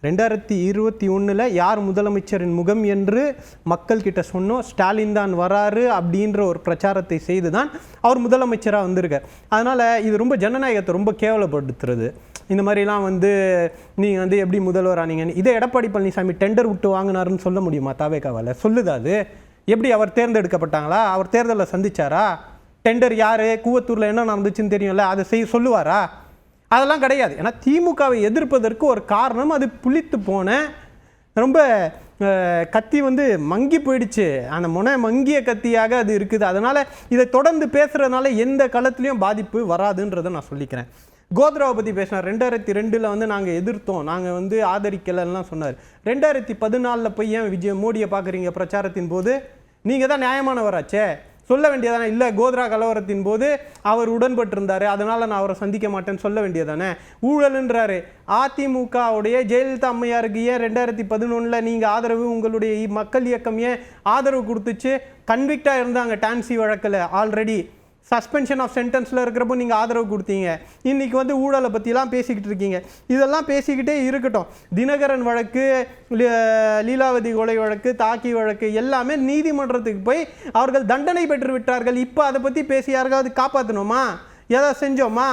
2021 யார் முதலமைச்சரின் முகம் என்று மக்கள் கிட்ட சொன்னோம். ஸ்டாலின் தான் வராரு அப்படின்ற ஒரு பிரச்சாரத்தை செய்து தான் அவர் முதலமைச்சராக வந்திருக்கார். அதனால் இது ரொம்ப ஜனநாயகத்தை ரொம்ப கேவலப்படுத்துறது. இந்த மாதிரிலாம் நீங்கள் எப்படி முதல்வர் ஆனீங்கன்னு இதை எடப்பாடி பழனிசாமி டெண்டர் விட்டு வாங்கினாருன்னு சொல்ல முடியுமா? தாவேகாவால் சொல்லுதா? அது எப்படி அவர் தேர்ந்தெடுக்கப்பட்டாங்களா? அவர் தேர்தலில் சந்திச்சாரா? டெண்டர் யார், கூவத்தூரில் என்ன நடந்துச்சுன்னு தெரியும்ல, அதை சொல்லுவாரா? அதெல்லாம் கிடையாது. ஏன்னா திமுகவை எதிர்ப்பதற்கு ஒரு காரணம் அது புளித்து போன ரொம்ப கத்தி மங்கி போயிடுச்சு. அந்த மங்கிய கத்தியாக அது இருக்குது. அதனால் இதை தொடர்ந்து பேசுகிறதுனால எந்த களத்துலையும் பாதிப்பு வராதுன்றதை நான் சொல்லிக்கிறேன். கோத்ராவை பற்றி பேசினார். 2002 நாங்கள் எதிர்த்தோம், நாங்கள் ஆதரிக்கலைலாம் சொன்னார். 2014 போய் ஏன் மோடியை பார்க்குறீங்க பிரச்சாரத்தின் போது? நீங்கள் தான் நியாயமானவராச்சே, சொல்ல வேண்டியதானே? இல்லை, கோத்ரா கலவரத்தின் போது அவர் உடன்பட்டிருந்தார், அதனால் நான் அவரை சந்திக்க மாட்டேன்னு சொல்ல வேண்டியதானே? ஊழல்ன்றாரு. அதிமுகவுடைய ஜெயலலிதா அம்மையாருக்கு ஏன் 2011 நீங்கள் ஆதரவு, உங்களுடைய மக்கள் இயக்கம் ஏன் ஆதரவு கொடுத்துச்சு? கன்விக்டாக இருந்தாங்க டான்சி வழக்கில், ஆல்ரெடி சஸ்பென்ஷன் ஆஃப் சென்டென்ஸில் இருக்கிறப்போ நீங்கள் ஆதரவு கொடுத்தீங்க. இன்றைக்கி ஊழலை பற்றிலாம் பேசிக்கிட்டு இருக்கீங்க. இதெல்லாம் பேசிக்கிட்டே இருக்கட்டும். தினகரன் வழக்கு, லீலாவதி கொலை வழக்கு, தாக்கி வழக்கு எல்லாமே நீதிமன்றத்துக்கு போய் அவர்கள் தண்டனை பெற்று விட்டார்கள். இப்போ அதை பற்றி பேசி யாருக்காவது காப்பாற்றணுமா? எதாவது செஞ்சோமா?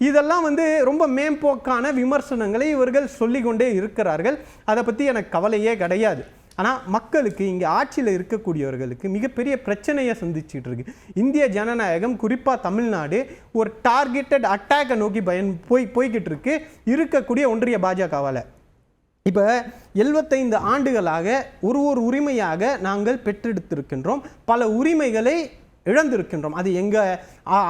இதெல்லாம் ரொம்ப மேம்போக்கான விமர்சனங்களை இவர்கள் சொல்லிக்கொண்டே இருக்கிறார்கள். அதை பற்றி எனக்கு கவலையே கிடையாது. ஆனால் மக்களுக்கு இங்கே ஆட்சியில் இருக்கக்கூடியவர்களுக்கு மிகப்பெரிய பிரச்சனையை சந்திச்சுட்டு இருக்கு. இந்திய ஜனநாயகம், குறிப்பாக தமிழ்நாடு ஒரு டார்கெட்டட் அட்டாக்கை நோக்கி போய்கிட்டு இருக்கு இருக்கக்கூடிய ஒன்றிய பாஜகவால். இப்போ 75 ஆண்டுகளாக ஒரு உரிமையாக நாங்கள் பெற்றெடுத்திருக்கின்றோம். பல உரிமைகளை இழந்திருக்கின்றோம். அது எங்கள்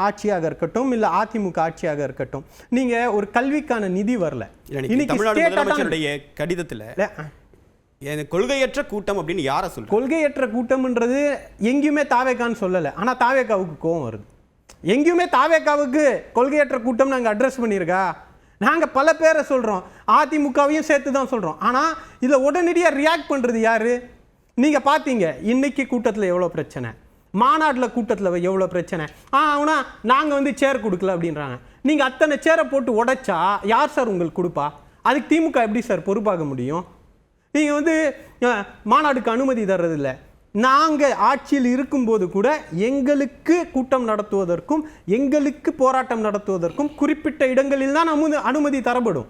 ஆட்சியாக இருக்கட்டும், இல்லை அதிமுக ஆட்சியாக இருக்கட்டும். நீங்கள் ஒரு கல்விக்கான நிதி வரல. இன்னைக்கு கடிதத்தில் கொள்கையற்ற கூட்டம் அப்படின்னு யாரை சொல்ல? கொள்கையற்ற கூட்டம்ன்றது எங்கேயுமே தாவேக்கான்னு சொல்லலை. ஆனால் தாவேக்காவுக்கு கோவம் வருது. எங்கேயுமே தாவேக்காவுக்கு கொள்கையற்ற கூட்டம் நாங்கள் அட்ரஸ் பண்ணியிருக்கா? நாங்கள் பல பேரை சொல்கிறோம், அதிமுகவையும் சேர்த்து தான் சொல்கிறோம். ஆனால் இதில் உடனடியாக ரியாக்ட் பண்ணுறது யார்? நீங்கள் பார்த்தீங்க இன்னைக்கு கூட்டத்தில் எவ்வளோ பிரச்சனை, மாநாட்டில் கூட்டத்தில் எவ்வளோ பிரச்சனை. ஆனால் நாங்கள் சேர் கொடுக்கல அப்படின்றாங்க. நீங்கள் அத்தனை சேரை போட்டு உடைச்சா யார் சார் உங்களுக்கு கொடுப்பா? அதுக்கு திமுக எப்படி சார் பொறுப்பாக முடியும்? நீங்கள் மாநாடுக்கு அனுமதி தர்றதில்லை. நாங்கள் ஆட்சியில் இருக்கும்போது கூட எங்களுக்கு கூட்டம் நடத்துவதற்கும் எங்களுக்கு போராட்டம் நடத்துவதற்கும் குறிப்பிட்ட இடங்களில் தான் அனுமதி தரப்படும்.